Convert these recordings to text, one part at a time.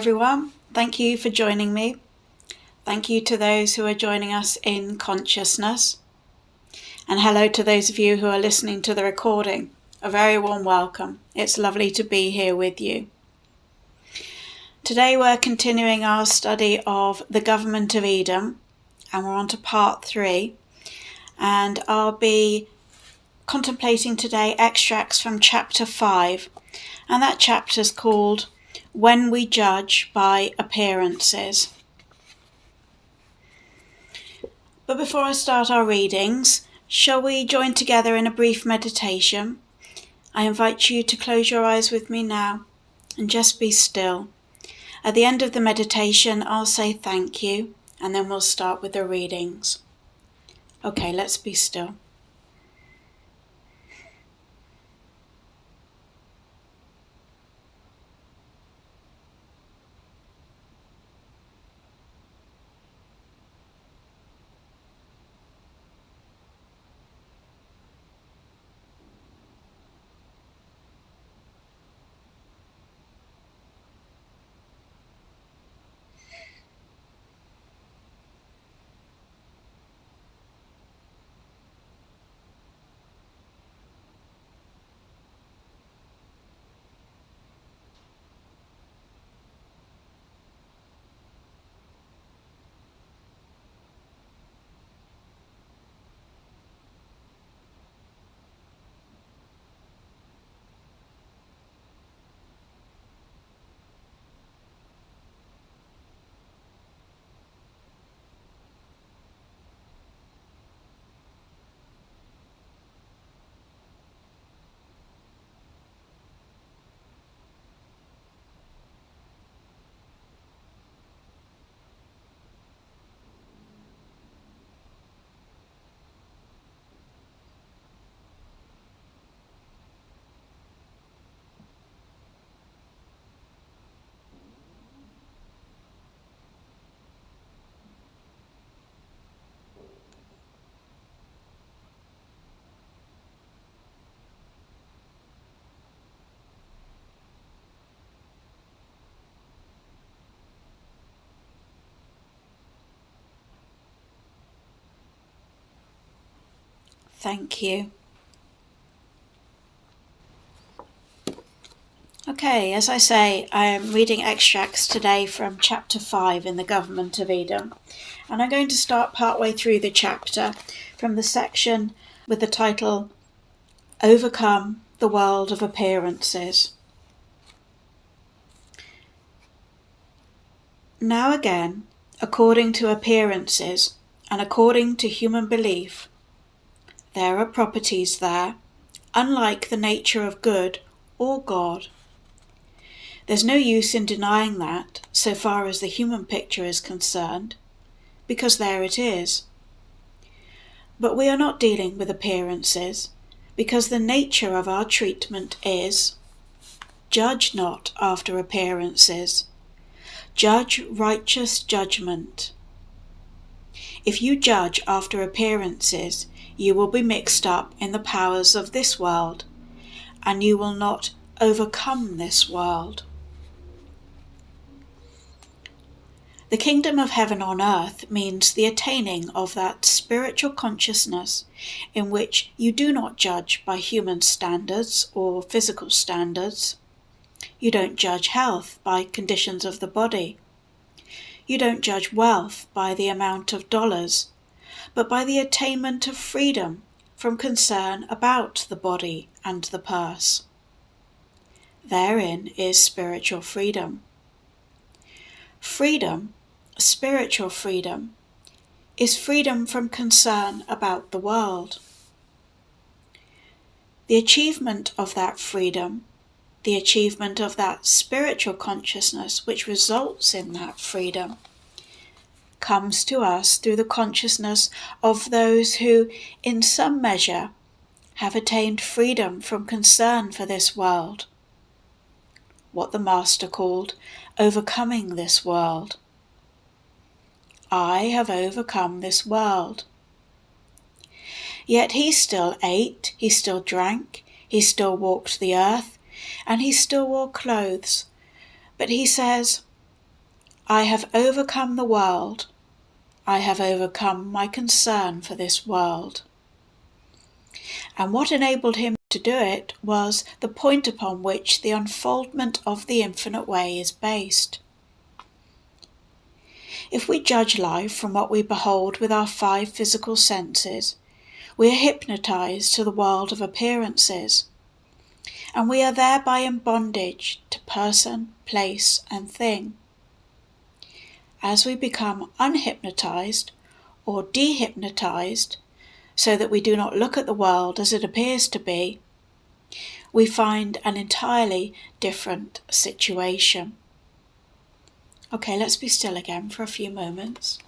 everyone. Thank you for joining me. Thank you to those who are joining us in consciousness. And hello to those of you who are listening to the recording. A very warm welcome. It's lovely to be here with you. Today we're continuing our study of the Government of Eden, and we're on to part 3. And I'll be contemplating today extracts from chapter 5. And that chapter is called When We Judge by Appearances. But before I start our readings, shall we join together in a brief meditation? I invite you to close your eyes with me now and just be still. At the end of the meditation, I'll say thank you, and then we'll start with the readings. Okay, let's be still. Thank you. Okay, as I say, I am reading extracts today from chapter 5 in the Government of Eden. And I'm going to start partway through the chapter from the section with the title, Overcome the World of Appearances. Now again, according to appearances and according to human belief, there are properties there, unlike the nature of good or God. There's no use in denying that, so far as the human picture is concerned, because there it is. But we are not dealing with appearances, because the nature of our treatment is, judge not after appearances, judge righteous judgment. If you judge after appearances, you will be mixed up in the powers of this world, and you will not overcome this world. The kingdom of heaven on earth means the attaining of that spiritual consciousness in which you do not judge by human standards or physical standards. You don't judge health by conditions of the body. You don't judge wealth by the amount of dollars, but by the attainment of freedom from concern about the body and the purse. Therein is spiritual freedom. Freedom, spiritual freedom, is freedom from concern about the world. The achievement of that freedom, the achievement of that spiritual consciousness which results in that freedom, comes to us through the consciousness of those who, in some measure, have attained freedom from concern for this world, what the Master called overcoming this world. I have overcome this world. Yet he still ate, he still drank, he still walked the earth, and he still wore clothes. But he says, I have overcome the world. I have overcome my concern for this world. And what enabled him to do it was the point upon which the unfoldment of the infinite way is based. If we judge life from what we behold with our 5 physical senses, we are hypnotized to the world of appearances, and we are thereby in bondage to person, place, and thing. As we become unhypnotized or dehypnotized, so that we do not look at the world as it appears to be, we find an entirely different situation. Okay, let's be still again for a few moments.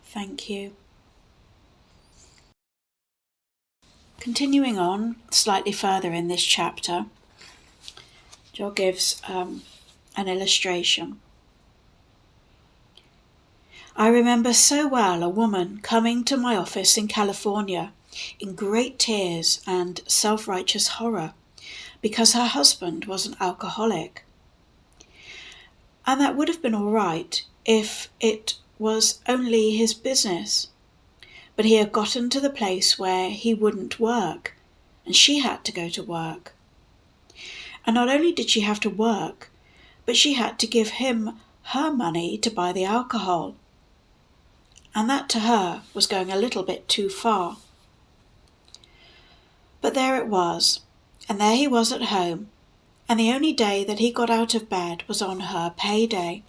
Thank you. Continuing on slightly further in this chapter, Joel gives an illustration. I remember so well a woman coming to my office in California in great tears and self-righteous horror because her husband was an alcoholic. And that would have been all right if it was only his business. But he had gotten to the place where he wouldn't work, and she had to go to work. And not only did she have to work, but she had to give him her money to buy the alcohol. And that to her was going a little bit too far. But there it was, and there he was at home, and the only day that he got out of bed was on her payday.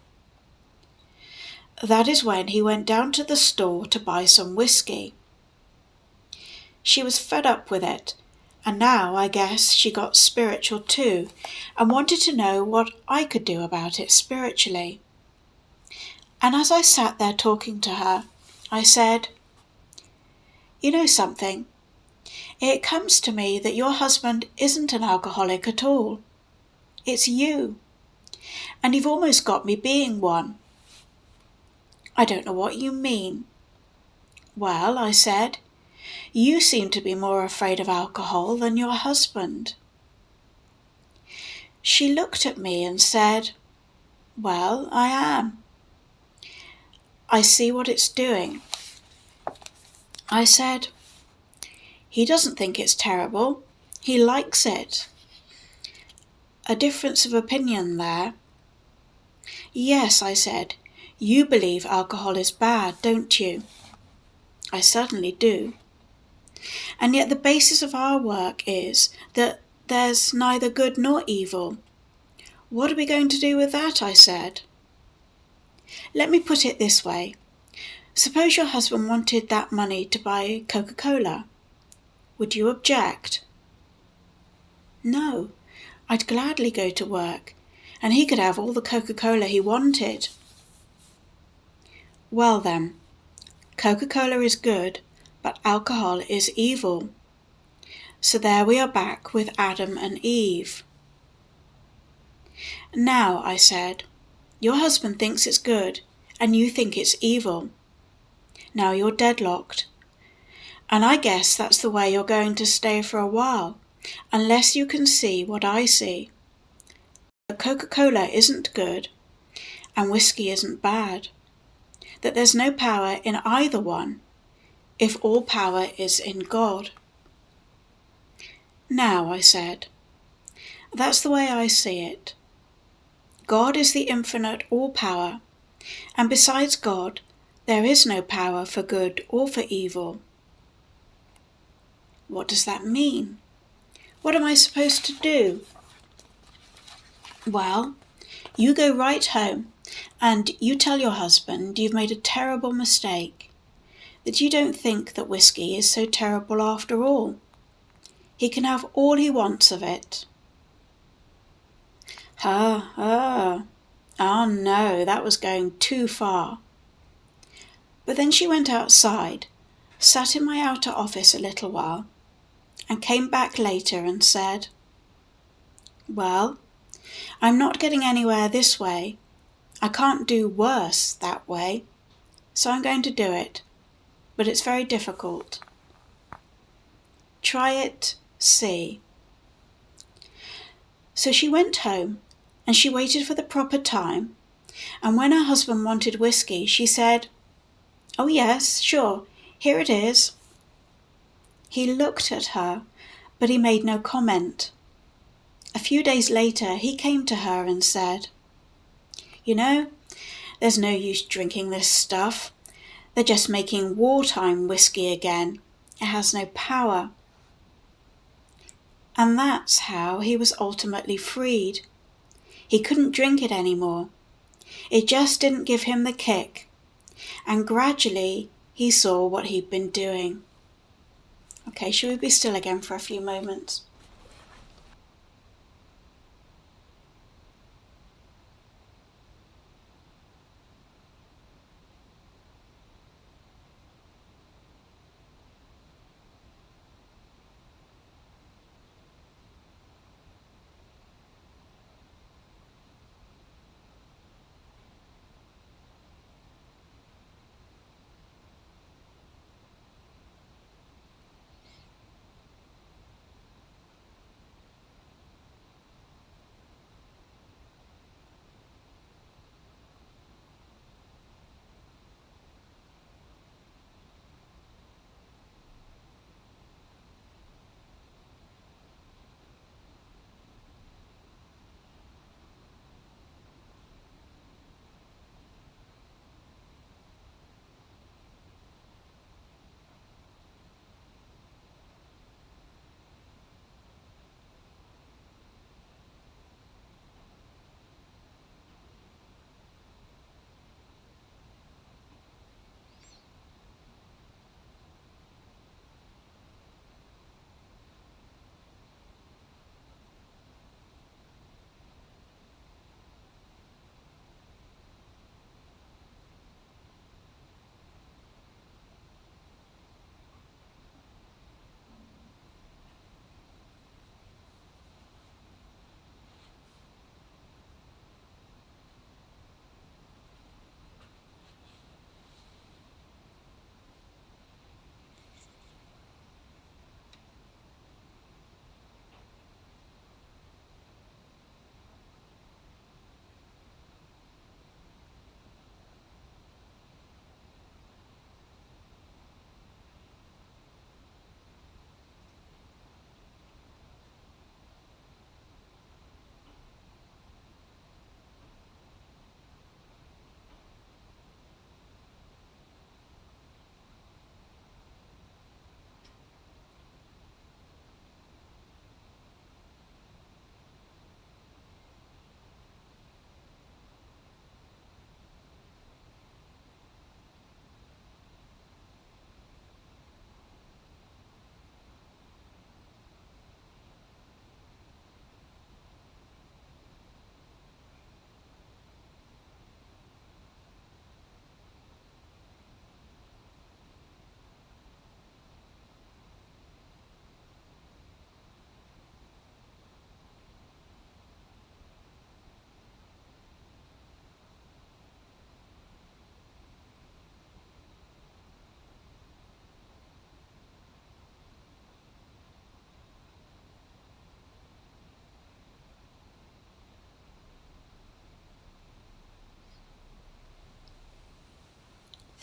That is when he went down to the store to buy some whiskey. She was fed up with it, and now I guess she got spiritual too, and wanted to know what I could do about it spiritually. And as I sat there talking to her, I said, "You know something? It comes to me that your husband isn't an alcoholic at all. It's you. and you've almost got me being one." "I don't know what you mean." "Well," I said, "you seem to be more afraid of alcohol than your husband." She looked at me and said, "Well, I am. I see what it's doing." I said, "He doesn't think it's terrible. He likes it." A difference of opinion there. "Yes," I said, "you believe alcohol is bad, don't you?" "I certainly do. And yet the basis of our work is that there's neither good nor evil. What are we going to do with that?" I said. "Let me put it this way. Suppose your husband wanted that money to buy Coca-Cola. Would you object?" "No, I'd gladly go to work, and he could have all the Coca-Cola he wanted." "Well then, Coca-Cola is good, but alcohol is evil. So there we are back with Adam and Eve." "Now," I said, "your husband thinks it's good, and you think it's evil. Now you're deadlocked. And I guess that's the way you're going to stay for a while, unless you can see what I see. That Coca-Cola isn't good, and whiskey isn't bad. That there's no power in either one, if all power is in God." "Now," I said, "that's the way I see it. God is the infinite all-power, and besides God, there is no power for good or for evil." "What does that mean? What am I supposed to do?" "Well, you go right home and you tell your husband you've made a terrible mistake, that you don't think that whiskey is so terrible after all. He can have all he wants of it." Oh no, that was going too far. But then she went outside, sat in my outer office a little while, and came back later and said, "Well, I'm not getting anywhere this way. I can't do worse that way, so I'm going to do it, but it's very difficult. Try it, see." So she went home, and she waited for the proper time, and when her husband wanted whiskey, she said, "Oh yes, sure, here it is." He looked at her, but he made no comment. A few days later he came to her and said, "You know, there's no use drinking this stuff. They're just making wartime whiskey again. It has no power." And that's how he was ultimately freed. He couldn't drink it anymore. It just didn't give him the kick. And gradually he saw what he'd been doing. Okay, shall we be still again for a few moments?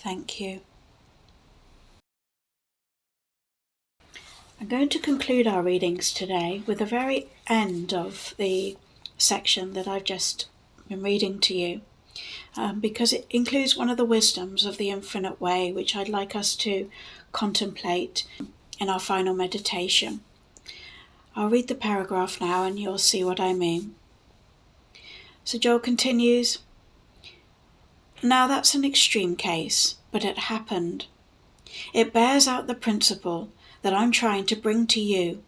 Thank you. I'm going to conclude our readings today with the very end of the section that I've just been reading to you, because it includes one of the wisdoms of the infinite way, which I'd like us to contemplate in our final meditation. I'll read the paragraph now and you'll see what I mean. So Joel continues, "Now that's an extreme case, but it happened. It bears out the principle that I'm trying to bring to you,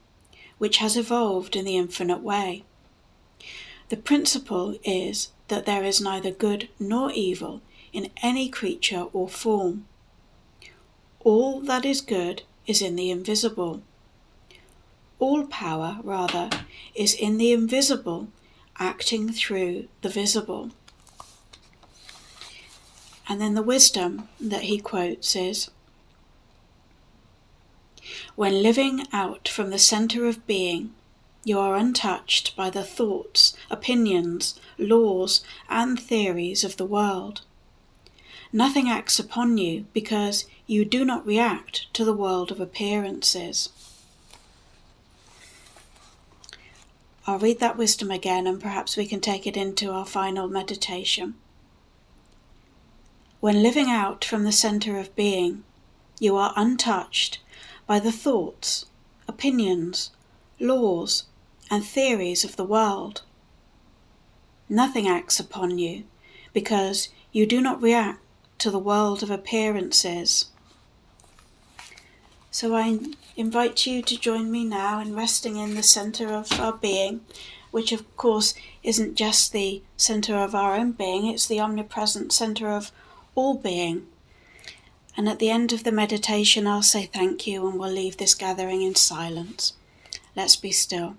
which has evolved in the infinite way. The principle is that there is neither good nor evil in any creature or form. All that is good is in the invisible. All power, rather, is in the invisible, acting through the visible." And then the wisdom that he quotes is, "When living out from the center of being, you are untouched by the thoughts, opinions, laws, and theories of the world. Nothing acts upon you because you do not react to the world of appearances." I'll read that wisdom again and perhaps we can take it into our final meditation. When living out from the center of being, you are untouched by the thoughts, opinions, laws, and theories of the world. Nothing acts upon you because you do not react to the world of appearances. So I invite you to join me now in resting in the center of our being, which of course isn't just the center of our own being, it's the omnipresent center of all being. And at the end of the meditation, I'll say thank you and we'll leave this gathering in silence. Let's be still.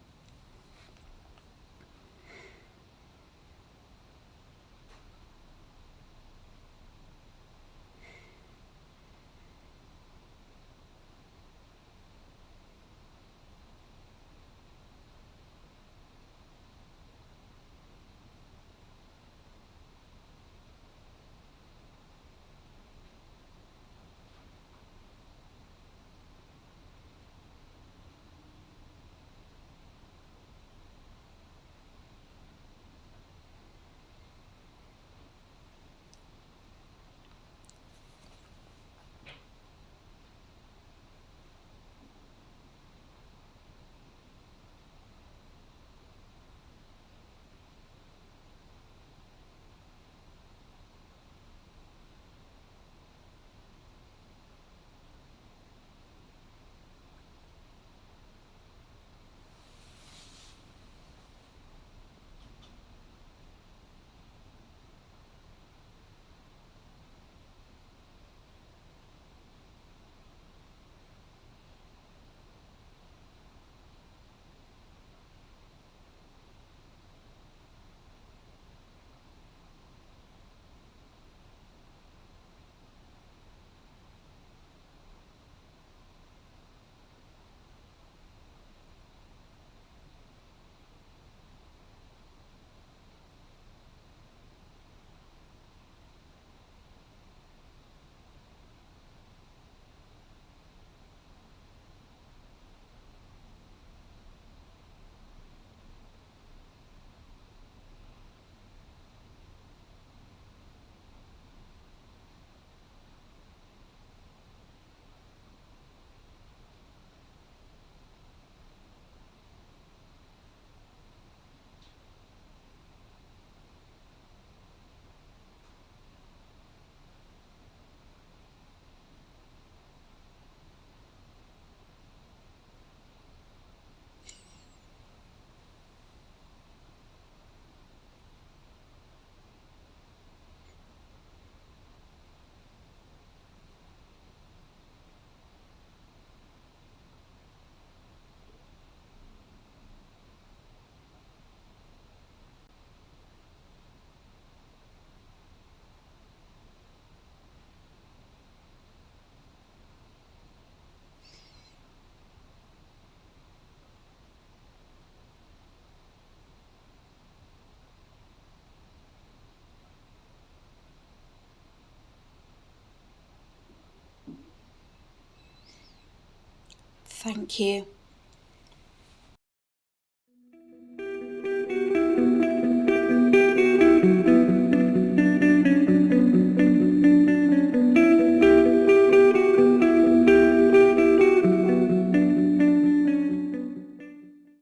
Thank you.